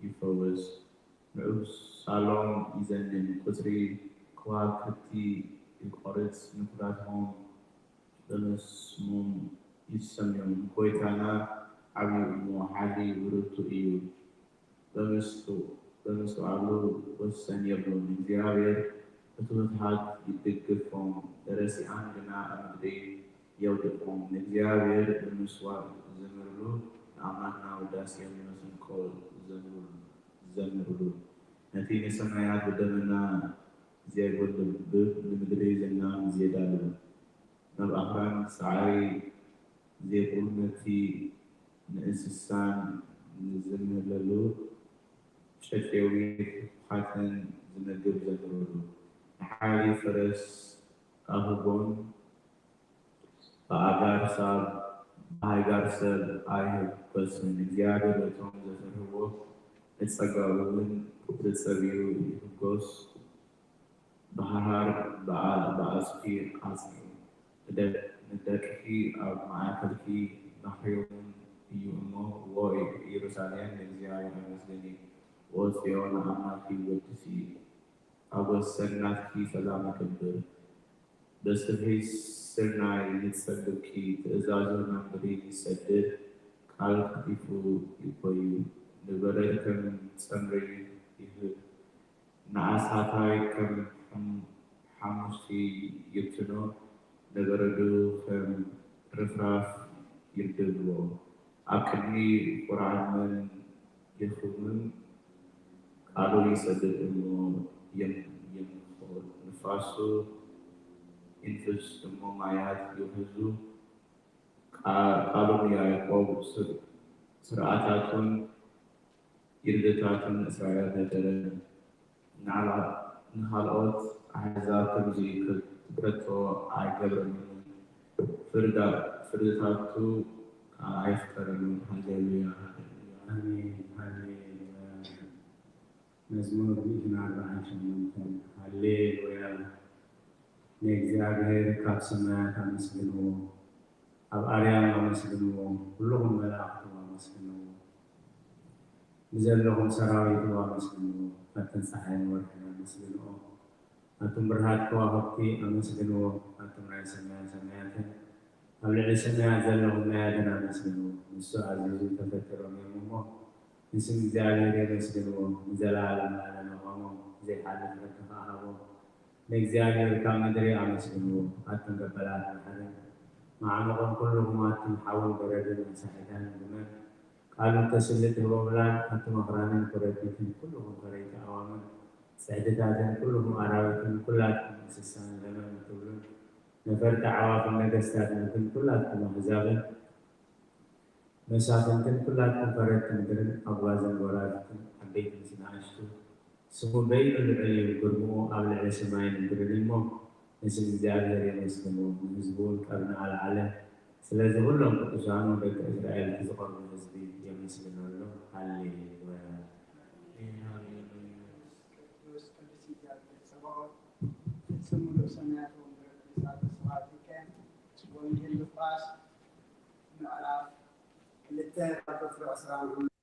يفوز نعوس سالون يزنن قصري كواكتي القرص نقراتهم بمسموم يسميهم كويتانا عبي موحالي ورطوئيو በመስጡ አሉ ወሰን የብሎ እግዚአብሔር በትውልድ ይደግፎም ደረሲአን ግና አምዴ የውድቆም እግዚአብሔር በመስዋዕ ዘምርሉ አማና ውዳሴ የሚመስንቆ ዘምርሉ ነቲ የሰማያት በደመና ዜጎል ልምድሬ ዘና ዜዳሉ ነብአኽራን ሰዓሪ ዜቁል ነቲ ንእንስሳን ዝምለሉ ሸጤዊ ሓተን ዝነግብ ዘምርሉ ንሓሊ ፈረስ ኣህቦን በሃይጋር ሰብ ኣይህበስን እግዚአብሔር እቶም ዘፈርህዎ እጸጋውን ዘጸብዩ ይህጎስ ባህር በአጽፊ አጽኒ ንደቅኺ ኣብ ማእከልኪ ባሕሪውን እዩ እሞ ወይ ኢየሩሳሌም እግዚአብሔር መስገኒ ወጽዮን አምላኪ ወድሲ ኣብ ወሰናትኪ ሰላም ክብር በስርሒ ስርናይ ይጸብኪ ትእዛዙ መንበሪ ይሰድድ ቃል ከፊፉ ይቆዩ ንበረድ ከም ጸምሪ ይህብ ንዓሳታይ ከም ሓሙሽቲ ይብትኖ ንበረዱ ከም ርፍራፍ ይርድብዎ ኣብ ቅድሚ ቁርዓን ይኹምን ቃሉ ይሰድድ እሞ የምኾር ንፋሱ ይንፍስ እሞ ማያት ይውህዙ ቃሉን ያዕቆብ ስርዓታቱን ይርድታቱን እስራኤል ነገረ ንኻልኦት ኣሕዛብ ከምዚ ትብረቶ ኣይገብረሉን ፍርድታቱ ኣይፍቀረሉን ሃሌሉያ አሜን ሃሌሉያ መዝሙር 148 ሃሌሉያ ንእግዚአብሔር ካብ ሰማያት አመስግንዎ ኣብ ኣርያም አመስግንዎ ኩልኩም መላእክቱ አመስግንዎ ብዘለኹም ሰራዊቱ አመስግንዎ ኣተን ፀሓይን ወርሕን አመስግንዎ ኣቶም ብርሃት ከዋኽብቲ አመስግንዎ ኣቶም ናይ ሰማያትን ኣብ ልዕሊ ሰማያት ዘለኹም ናያትን አመስግንዎ ንሱ ኣዝዩ ተፈትሮም እዮም እሞ ንስም እግዚአብሔር የመስግንዎ ንዘለዓለም ኣለመቆሞም ዘይሓልፍ ረድኤት ሃቦም ንእግዚአብሔር ካብ ምድሪ አመስግንዎ ኣቶም ገበላት ባሕርን ማዕምቆም ኩልኩም ኣቶም ሓውን በረድን መሳሒታን ድመን ቃሉ ተስልጥ ህቦምላን ኣቶም ኣኽራንን ኮረብትን ኩልኩም ከረይቲ ኣዋምን ጽዕድታትን ኩልኩም ኣራዊትን ኩላትኩም እንስሳን ለመን ትብሉን ነፈርቲ ኣዕዋፍን ነገስታት ምድርን ኩላትኩም ኣሕዛብን መሳፍንትን ኩላትኩም ፈረድቲ ምድርን ኣጓዘን ጎራድትን ዓበይቲ ምስ ንኣሽቱ ስሙ በይኑ ልዕል ግርምኡ ኣብ ልዕሊ ሰማይን ምድርን እሞ ንስም እግዚአብሔር የመስግንዎ ንህዝቡን ቀርኒ ኣልዓለ ስለዚ ኩሎም ቅዱሳኑ ደቂ እስራኤል ዝቐርቡ ህዝቢ የመስግነሉ ሃሌሉያ ስሙሉ ሰማያት ወምድር ሰባቲከ ወንጌል ሉቃስ ምዕራፍ 2 ቁጥር 11